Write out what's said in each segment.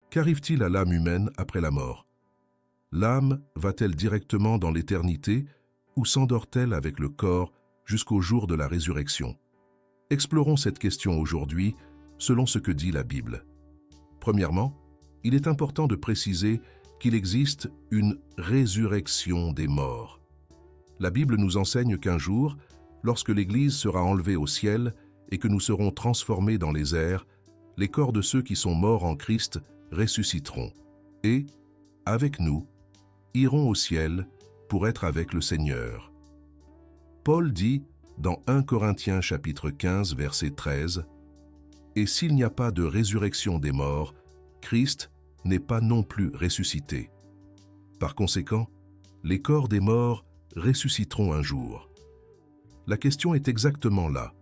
Qu'arrive-t-il à l'âme humaine après la mort? L'âme va-t-elle directement dans l'éternité ou s'endort-elle avec le corps jusqu'au jour de la résurrection? Explorons cette question aujourd'hui selon ce que dit la Bible. Premièrement, il est important de préciser qu'il existe une résurrection des morts. La Bible nous enseigne qu'un jour, lorsque l'Église sera enlevée au ciel et que nous serons transformés dans les airs, les corps de ceux qui sont morts en Christ ressusciteront et, avec nous, iront au ciel pour être avec le Seigneur. Paul dit dans 1 Corinthiens chapitre 15 verset 13 « Et s'il n'y a pas de résurrection des morts, Christ n'est pas non plus ressuscité. Par conséquent, les corps des morts ressusciteront un jour. » La question est exactement là.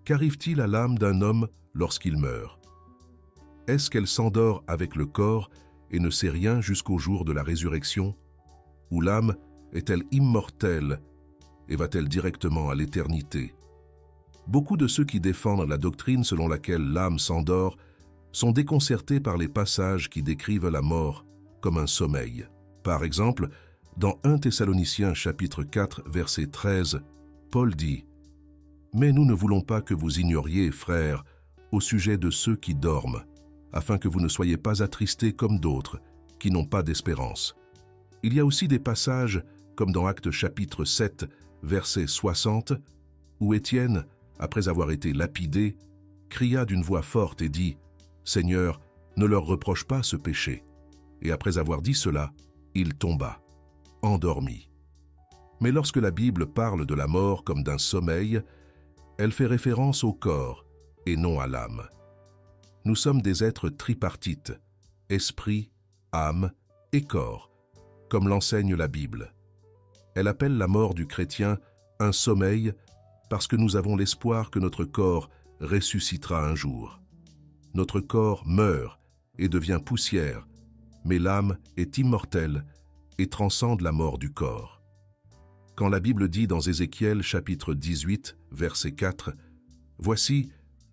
Qu'arrive-t-il à l'âme d'un homme lorsqu'il meurt? Est-ce qu'elle s'endort avec le corps et ne sait rien jusqu'au jour de la résurrection? Ou l'âme est-elle immortelle et va-t-elle directement à l'éternité? Beaucoup de ceux qui défendent la doctrine selon laquelle l'âme s'endort sont déconcertés par les passages qui décrivent la mort comme un sommeil. Par exemple, dans 1 Thessaloniciens chapitre 4 verset 13, Paul dit « Mais nous ne voulons pas que vous ignoriez, frères, au sujet de ceux qui dorment, afin que vous ne soyez pas attristés comme d'autres, qui n'ont pas d'espérance. » Il y a aussi des passages, comme dans Actes chapitre 7, verset 60, où Étienne, après avoir été lapidé, cria d'une voix forte et dit « Seigneur, ne leur reproche pas ce péché. » Et après avoir dit cela, il tomba, endormi. Mais lorsque la Bible parle de la mort comme d'un sommeil, elle fait référence au corps et non à l'âme. Nous sommes des êtres tripartites, esprit, âme et corps, comme l'enseigne la Bible. Elle appelle la mort du chrétien un sommeil parce que nous avons l'espoir que notre corps ressuscitera un jour. Notre corps meurt et devient poussière, mais l'âme est immortelle et transcende la mort du corps. Quand la Bible dit dans Ézéchiel chapitre 18, verset 4, « Voici,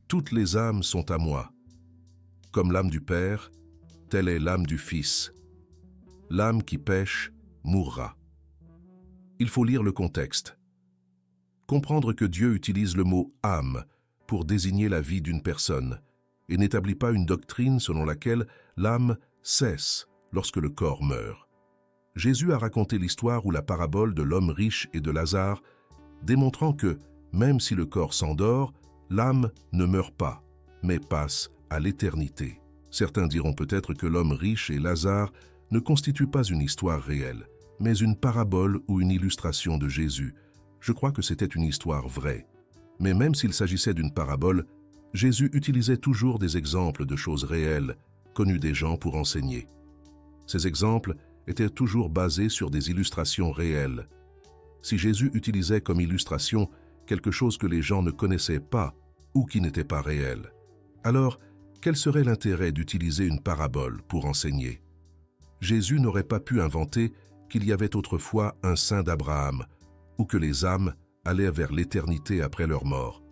toutes les âmes sont à moi. Comme l'âme du Père, telle est l'âme du Fils. L'âme qui pêche mourra. » Il faut lire le contexte. Comprendre que Dieu utilise le mot « âme » pour désigner la vie d'une personne et n'établit pas une doctrine selon laquelle l'âme cesse lorsque le corps meurt. Jésus a raconté l'histoire ou la parabole de l'homme riche et de Lazare, démontrant que, même si le corps s'endort, l'âme ne meurt pas, mais passe à l'éternité. Certains diront peut-être que l'homme riche et Lazare ne constituent pas une histoire réelle, mais une parabole ou une illustration de Jésus. Je crois que c'était une histoire vraie. Mais même s'il s'agissait d'une parabole, Jésus utilisait toujours des exemples de choses réelles, connues des gens pour enseigner. Ces exemples étaient toujours basés sur des illustrations réelles. Si Jésus utilisait comme illustration quelque chose que les gens ne connaissaient pas ou qui n'était pas réel, alors quel serait l'intérêt d'utiliser une parabole pour enseigner? Jésus n'aurait pas pu inventer qu'il y avait autrefois un saint d'Abraham ou que les âmes allaient vers l'éternité après leur mort.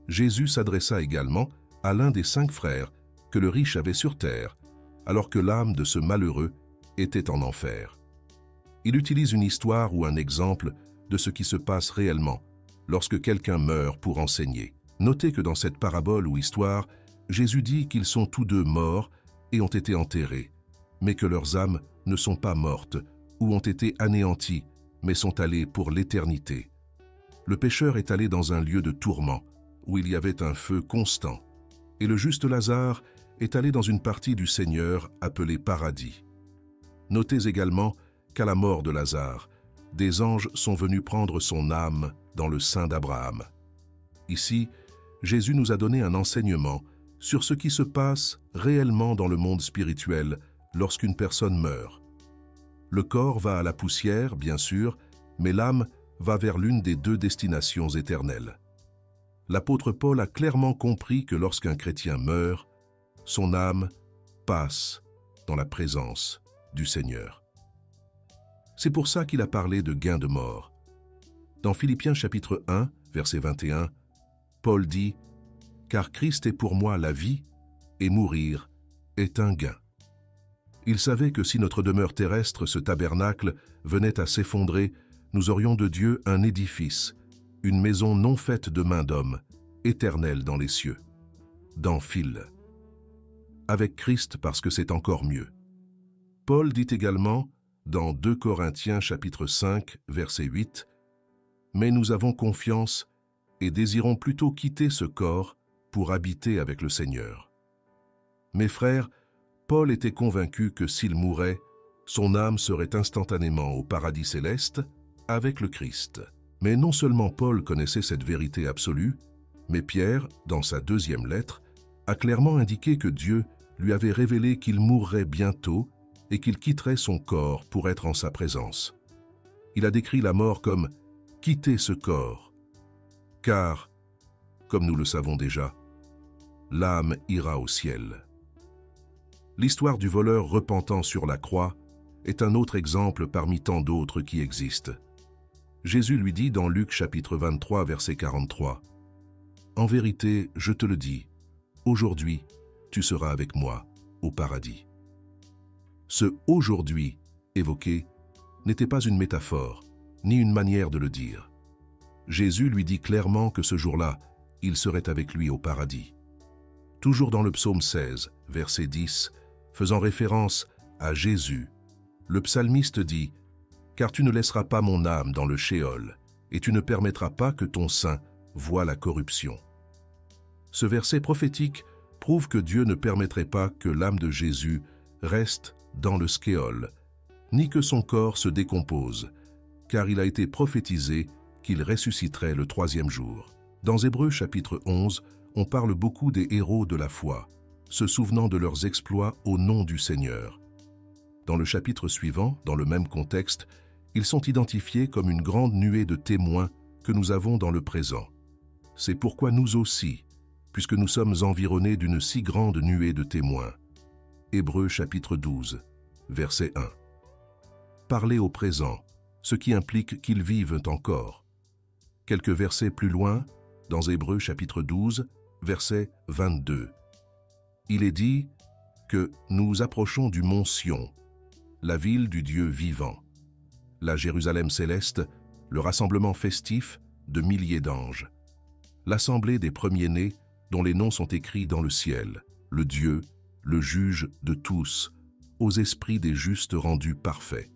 Jésus s'adressa également à l'un des 5 frères que le riche avait sur terre, alors que l'âme de ce malheureux était en enfer. Il utilise une histoire ou un exemple de ce qui se passe réellement lorsque quelqu'un meurt pour enseigner. Notez que dans cette parabole ou histoire, Jésus dit qu'ils sont tous deux morts et ont été enterrés, mais que leurs âmes ne sont pas mortes ou ont été anéanties, mais sont allées pour l'éternité. Le pécheur est allé dans un lieu de tourment, où il y avait un feu constant, et le juste Lazare est allé dans une partie du Seigneur appelée paradis. Notez également qu'à la mort de Lazare, des anges sont venus prendre son âme dans le sein d'Abraham. Ici, Jésus nous a donné un enseignement sur ce qui se passe réellement dans le monde spirituel lorsqu'une personne meurt. Le corps va à la poussière, bien sûr, mais l'âme va vers l'une des 2 destinations éternelles. L'apôtre Paul a clairement compris que lorsqu'un chrétien meurt, son âme passe dans la présence du Seigneur. C'est pour ça qu'il a parlé de gain de mort. Dans Philippiens chapitre 1, verset 21, Paul dit « Car Christ est pour moi la vie, et mourir est un gain. » Il savait que si notre demeure terrestre, ce tabernacle, venait à s'effondrer, nous aurions de Dieu un édifice, une maison non faite de main d'homme, éternelle dans les cieux. D'Amphile. Avec Christ parce que c'est encore mieux. Paul dit également, dans 2 Corinthiens chapitre 5, verset 8, « Mais nous avons confiance et désirons plutôt quitter ce corps pour habiter avec le Seigneur. » Mes frères, Paul était convaincu que s'il mourait, son âme serait instantanément au paradis céleste avec le Christ. Mais non seulement Paul connaissait cette vérité absolue, mais Pierre, dans sa 2e lettre, a clairement indiqué que Dieu lui avait révélé qu'il mourrait bientôt et qu'il quitterait son corps pour être en sa présence. Il a décrit la mort comme « quitter ce corps », car, comme nous le savons déjà, l'âme ira au ciel. L'histoire du voleur repentant sur la croix est un autre exemple parmi tant d'autres qui existent. Jésus lui dit dans Luc chapitre 23, verset 43, « En vérité, je te le dis, aujourd'hui, tu seras avec moi au paradis. » Ce « aujourd'hui » évoqué n'était pas une métaphore, ni une manière de le dire. Jésus lui dit clairement que ce jour-là, il serait avec lui au paradis. Toujours dans le psaume 16, verset 10, faisant référence à Jésus, le psalmiste dit « Car tu ne laisseras pas mon âme dans le shéol, et tu ne permettras pas que ton sein voie la corruption. » Ce verset prophétique prouve que Dieu ne permettrait pas que l'âme de Jésus reste dans le skéol, ni que son corps se décompose, car il a été prophétisé qu'il ressusciterait le 3e jour. Dans Hébreux chapitre 11, on parle beaucoup des héros de la foi, se souvenant de leurs exploits au nom du Seigneur. Dans le chapitre suivant, dans le même contexte, ils sont identifiés comme une grande nuée de témoins que nous avons dans le présent. C'est pourquoi nous aussi, puisque nous sommes environnés d'une si grande nuée de témoins. Hébreux chapitre 12, verset 1. Parler au présent, ce qui implique qu'ils vivent encore. Quelques versets plus loin, dans Hébreux chapitre 12, verset 22. Il est dit que nous approchons du mont Sion, la ville du Dieu vivant, la Jérusalem céleste, le rassemblement festif de milliers d'anges, l'assemblée des premiers-nés dont les noms sont écrits dans le ciel, le Dieu, le juge de tous, aux esprits des justes rendus parfaits.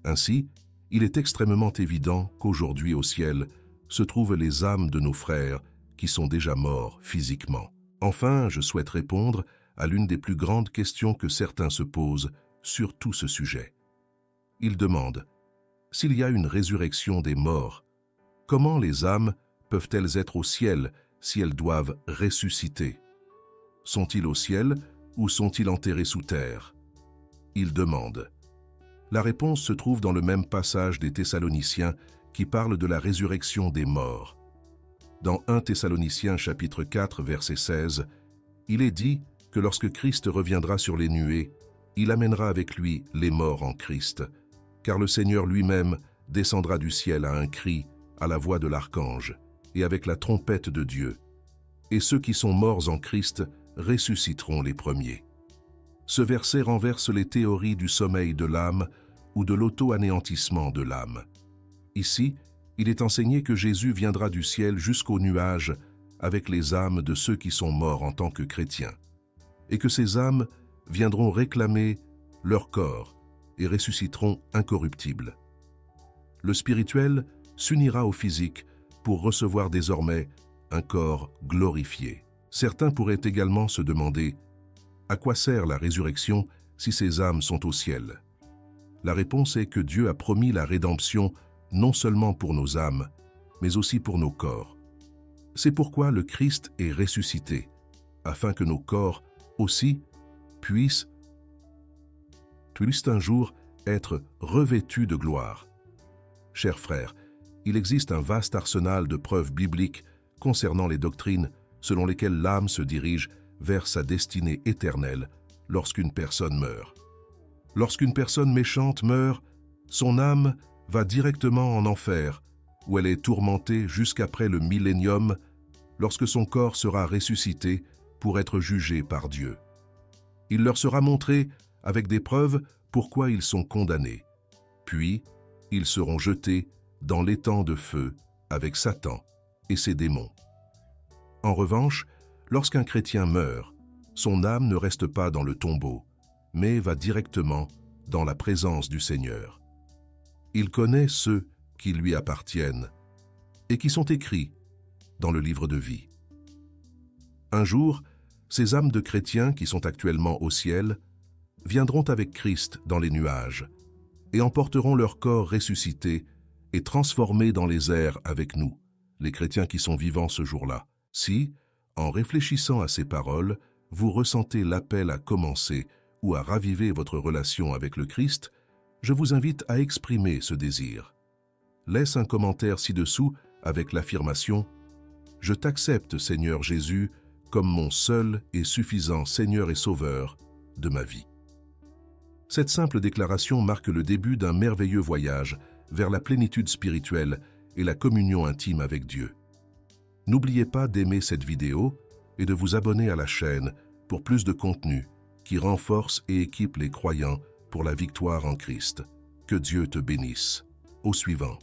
Ainsi, il est extrêmement évident qu'aujourd'hui au ciel se trouvent les âmes de nos frères qui sont déjà morts physiquement. Enfin, je souhaite répondre à l'une des plus grandes questions que certains se posent sur tout ce sujet. Ils demandent, s'il y a une résurrection des morts, comment les âmes peuvent-elles être au ciel si elles doivent ressusciter? Sont-ils au ciel ou sont-ils enterrés sous terre? Ils demandent. La réponse se trouve dans le même passage des Thessaloniciens qui parle de la résurrection des morts. Dans 1 Thessaloniciens chapitre 4, verset 16, il est dit que lorsque Christ reviendra sur les nuées, il amènera avec lui les morts en Christ, car le Seigneur lui-même descendra du ciel à un cri, à la voix de l'archange, et avec la trompette de Dieu. Et ceux qui sont morts en Christ ressusciteront les premiers. Ce verset renverse les théories du sommeil de l'âme ou de l'auto-anéantissement de l'âme. Ici, il est enseigné que Jésus viendra du ciel jusqu'aux nuages avec les âmes de ceux qui sont morts en tant que chrétiens, et que ces âmes viendront réclamer leur corps et ressusciteront incorruptibles. Le spirituel s'unira au physique pour recevoir désormais un corps glorifié. Certains pourraient également se demander « À quoi sert la résurrection si ces âmes sont au ciel ?» La réponse est que Dieu a promis la rédemption non seulement pour nos âmes, mais aussi pour nos corps. C'est pourquoi le Christ est ressuscité, afin que nos corps aussi puissent un jour être revêtus de gloire. Chers frères, il existe un vaste arsenal de preuves bibliques concernant les doctrines selon lesquelles l'âme se dirige vers sa destinée éternelle lorsqu'une personne meurt. Lorsqu'une personne méchante meurt, son âme va directement en enfer, où elle est tourmentée jusqu'après le millénium, lorsque son corps sera ressuscité pour être jugé par Dieu. Il leur sera montré avec des preuves pourquoi ils sont condamnés. Puis, ils seront jetés dans l'étang de feu avec Satan et ses démons. En revanche, lorsqu'un chrétien meurt, son âme ne reste pas dans le tombeau, mais va directement dans la présence du Seigneur. Il connaît ceux qui lui appartiennent et qui sont écrits dans le livre de vie. Un jour, ces âmes de chrétiens qui sont actuellement au ciel viendront avec Christ dans les nuages et emporteront leur corps ressuscité et transformé dans les airs avec nous, les chrétiens qui sont vivants ce jour-là. Si, en réfléchissant à ces paroles, vous ressentez l'appel à commencer ou à raviver votre relation avec le Christ, je vous invite à exprimer ce désir. Laisse un commentaire ci-dessous avec l'affirmation « Je t'accepte, Seigneur Jésus, comme mon seul et suffisant Seigneur et Sauveur de ma vie. » Cette simple déclaration marque le début d'un merveilleux voyage vers la plénitude spirituelle et la communion intime avec Dieu. N'oubliez pas d'aimer cette vidéo et de vous abonner à la chaîne pour plus de contenu qui renforce et équipe les croyants pour la victoire en Christ. Que Dieu te bénisse. Au suivant.